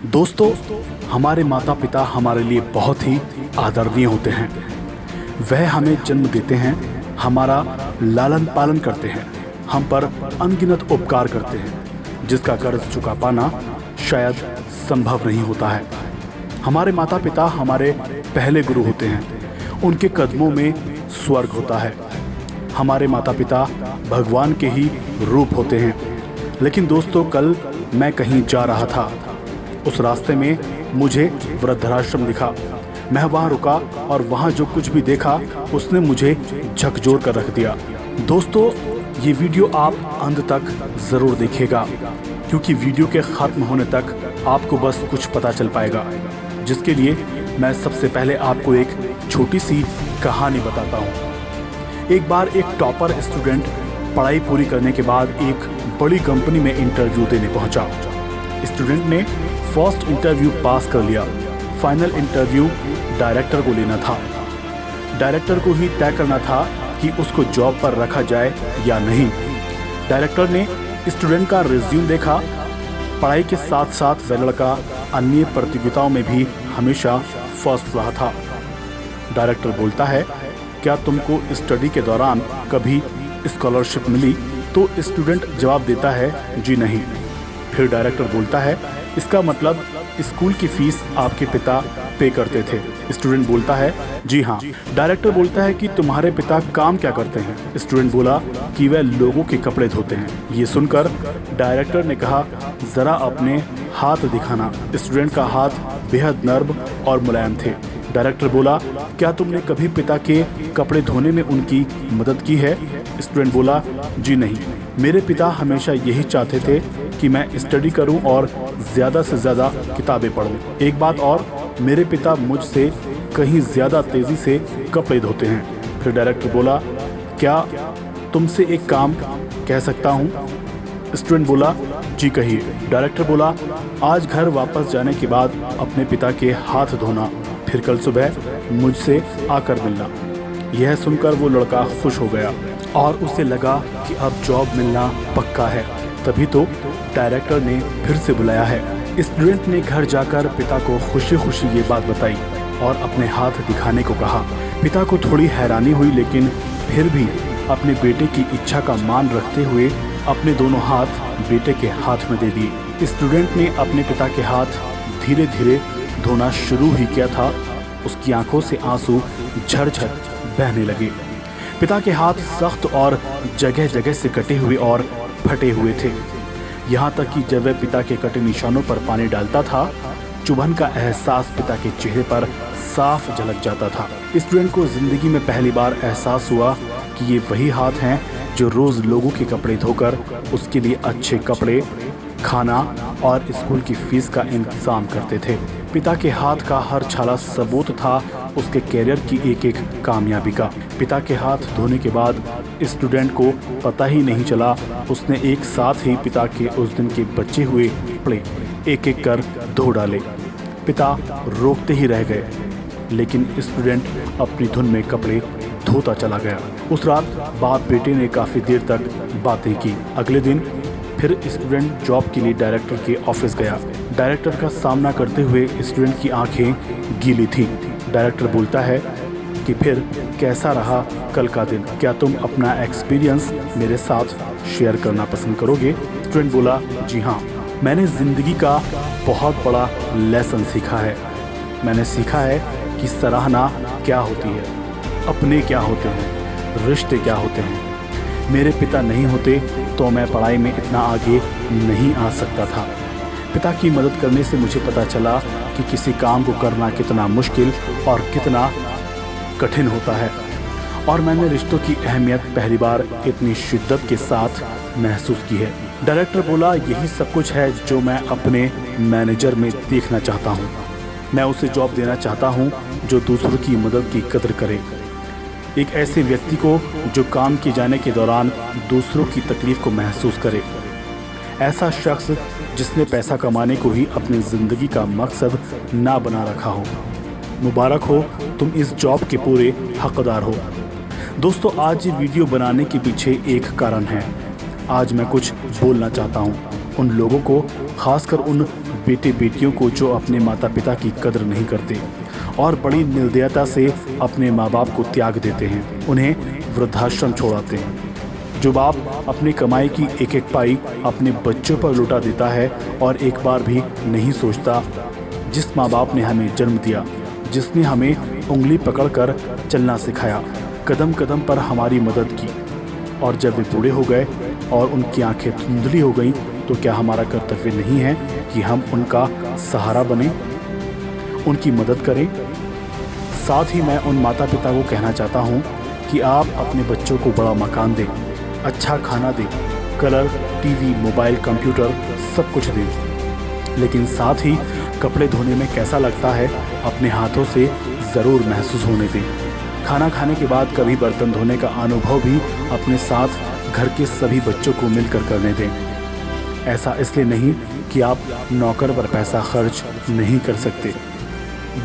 दोस्तों, हमारे माता पिता हमारे लिए बहुत ही आदरणीय होते हैं। वह हमें जन्म देते हैं, हमारा लालन पालन करते हैं, हम पर अनगिनत उपकार करते हैं, जिसका कर्ज चुका पाना शायद संभव नहीं होता है। हमारे माता पिता हमारे पहले गुरु होते हैं, उनके कदमों में स्वर्ग होता है। हमारे माता पिता भगवान के ही रूप होते हैं। लेकिन दोस्तों, कल मैं कहीं जा रहा था, उस रास्ते में मुझे वृद्धाश्रम दिखा। मैं वहाँ रुका और वहाँ जो कुछ भी देखा उसने मुझे झकझोर कर रख दिया। दोस्तों, ये वीडियो आप अंत तक ज़रूर देखिएगा, क्योंकि वीडियो के ख़त्म होने तक आपको बस कुछ पता चल पाएगा, जिसके लिए मैं सबसे पहले आपको एक छोटी सी कहानी बताता हूँ। एक बार एक टॉपर स्टूडेंट पढ़ाई पूरी करने के बाद एक बड़ी कंपनी में इंटरव्यू देने पहुँचा। स्टूडेंट ने फर्स्ट इंटरव्यू पास कर लिया। फाइनल इंटरव्यू डायरेक्टर को लेना था। डायरेक्टर को ही तय करना था कि उसको जॉब पर रखा जाए या नहीं। डायरेक्टर ने स्टूडेंट का रिज्यूम देखा। पढ़ाई के साथ साथ वह लड़का अन्य प्रतियोगिताओं में भी हमेशा फर्स्ट रहा था। डायरेक्टर बोलता है, क्या तुमको स्टडी के दौरान कभी स्कॉलरशिप मिली? तो स्टूडेंट जवाब देता है, जी नहीं। फिर डायरेक्टर बोलता है, इसका मतलब स्कूल की फीस आपके पिता पे करते थे? स्टूडेंट बोलता है, जी हाँ। डायरेक्टर बोलता है कि तुम्हारे पिता काम क्या करते हैं? स्टूडेंट बोला कि वह लोगों के कपड़े धोते हैं। ये सुनकर डायरेक्टर ने कहा, ज़रा अपने हाथ दिखाना। स्टूडेंट का हाथ बेहद नर्म और मुलायम थे। डायरेक्टर बोला, क्या तुमने कभी पिता के कपड़े धोने में उनकी मदद की है? स्टूडेंट बोला, जी नहीं। मेरे पिता हमेशा यही चाहते थे कि मैं स्टडी करूं और ज़्यादा से ज़्यादा किताबें पढूं। एक बात और, मेरे पिता मुझसे कहीं ज़्यादा तेज़ी से कपड़े धोते हैं। फिर डायरेक्टर बोला, क्या तुमसे एक काम कह सकता हूं? स्टूडेंट बोला, जी कहिए। डायरेक्टर बोला, आज घर वापस जाने के बाद अपने पिता के हाथ धोना, फिर कल सुबह मुझसे आकर मिलना। यह सुनकर वो लड़का खुश हो गया और उसे लगा कि अब जॉब मिलना पक्का है। तभी तो डायरेक्टर ने फिर से बुलाया है। स्टूडेंट ने घर जाकर पिता को खुशी खुशी ये बात बताई और अपने हाथ दिखाने को कहा। पिता को थोड़ी हैरानी हुई, लेकिन फिर भी अपने बेटे की इच्छा का मान रखते हुए अपने दोनों हाथ बेटे के हाथ में दे दिए। स्टूडेंट ने अपने पिता के हाथ धीरे धीरे धोना शुरू ही किया था, उसकी आंखों से आंसू झरझर बहने लगे। पिता के हाथ सख्त और जगह जगह से कटे हुए और फटे हुए थे। यहाँ तक कि जब वह पिता के कटे निशानों पर पानी डालता था, चुभन का एहसास पिता के चेहरे पर साफ झलक जाता था। स्टूडेंट को जिंदगी में पहली बार एहसास हुआ कि ये वही हाथ हैं जो रोज लोगों के कपड़े धोकर उसके लिए अच्छे कपड़े, खाना और स्कूल की फीस का इंतजाम करते थे। पिता के हाथ का हर छाला सबूत था उसके कैरियर की एक एक कामयाबी का। पिता के हाथ धोने के बाद स्टूडेंट को पता ही नहीं चला, उसने एक साथ ही पिता के उस दिन के बचे हुए कपड़े एक एक कर धो डाले। पिता रोकते ही रह गए, लेकिन स्टूडेंट अपनी धुन में कपड़े धोता चला गया। उस रात बाप बेटे ने काफ़ी देर तक बातें की। अगले दिन फिर स्टूडेंट जॉब के लिए डायरेक्टर के ऑफिस गया। डायरेक्टर का सामना करते हुए स्टूडेंट की आंखें गीली थीं। डायरेक्टर बोलता है कि फिर कैसा रहा कल का दिन? क्या तुम अपना एक्सपीरियंस मेरे साथ शेयर करना पसंद करोगे? स्टूडेंट बोला, जी हाँ। मैंने ज़िंदगी का बहुत बड़ा लेसन सीखा है। मैंने सीखा है कि सराहना क्या होती है, अपने क्या होते हैं, रिश्ते क्या होते हैं। मेरे पिता नहीं होते तो मैं पढ़ाई में इतना आगे नहीं आ सकता था। पिता की मदद करने से मुझे पता चला कि किसी काम को करना कितना मुश्किल और कितना कठिन होता है, और मैंने रिश्तों की अहमियत पहली बार इतनी शिद्दत के साथ महसूस की है। डायरेक्टर बोला, यही सब कुछ है जो मैं अपने मैनेजर में देखना चाहता हूँ। मैं उसे जॉब देना चाहता हूँ जो दूसरों की मदद की कदर करे। एक ऐसे व्यक्ति को जो काम किए जाने के दौरान दूसरों की तकलीफ को महसूस करे। ऐसा शख्स जिसने पैसा कमाने को ही अपनी ज़िंदगी का मकसद ना बना रखा हो। मुबारक हो, तुम इस जॉब के पूरे हकदार हो। दोस्तों, आज ये वीडियो बनाने के पीछे एक कारण है। आज मैं कुछ बोलना चाहता हूँ उन लोगों को, खासकर उन बेटे बेटियों को जो अपने माता पिता की कदर नहीं करते और बड़ी निर्दयता से अपने माँ बाप को त्याग देते हैं, उन्हें वृद्धाश्रम छोड़ाते हैं। जो बाप अपनी कमाई की एक एक पाई अपने बच्चों पर लुटा देता है और एक बार भी नहीं सोचता जिस माँ बाप ने हमें जन्म दिया, जिसने हमें उंगली पकड़कर चलना सिखाया, कदम कदम पर हमारी मदद की, और जब वे बूढ़े हो गए और उनकी आंखें धुंधली हो गईं, तो क्या हमारा कर्तव्य नहीं है कि हम उनका सहारा बने, उनकी मदद करें? साथ ही मैं उन माता पिता को कहना चाहता हूँ कि आप अपने बच्चों को बड़ा मकान दें, अच्छा खाना दें, कलर, टीवी, मोबाइल, कंप्यूटर सब कुछ दें, लेकिन साथ ही कपड़े धोने में कैसा लगता है अपने हाथों से ज़रूर महसूस होने दें। खाना खाने के बाद कभी बर्तन धोने का अनुभव भी अपने साथ घर के सभी बच्चों को मिलकर करने दें। ऐसा इसलिए नहीं कि आप नौकर पर पैसा खर्च नहीं कर सकते,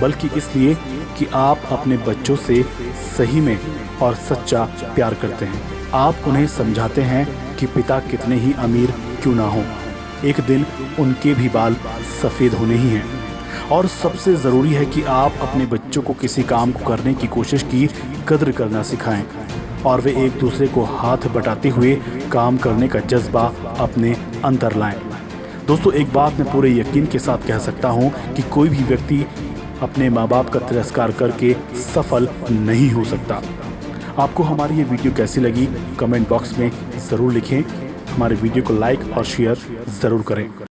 बल्कि इसलिए कि आप अपने बच्चों से सही में और सच्चा प्यार करते हैं। आप उन्हें समझाते हैं कि पिता कितने ही अमीर क्यों ना हो, एक दिन उनके भी बाल सफ़ेद होने ही हैं। और सबसे ज़रूरी है कि आप अपने बच्चों को किसी काम को करने की कोशिश की कद्र करना सिखाएं और वे एक दूसरे को हाथ बटाते हुए काम करने का जज्बा अपने अंदर लाएं। दोस्तों, एक बात मैं पूरे यकीन के साथ कह सकता हूं कि कोई भी व्यक्ति अपने माँ बाप का तिरस्कार करके सफल नहीं हो सकता। आपको हमारी ये वीडियो कैसी लगी कमेंट बॉक्स में ज़रूर लिखें। हमारे वीडियो को लाइक और शेयर ज़रूर करें।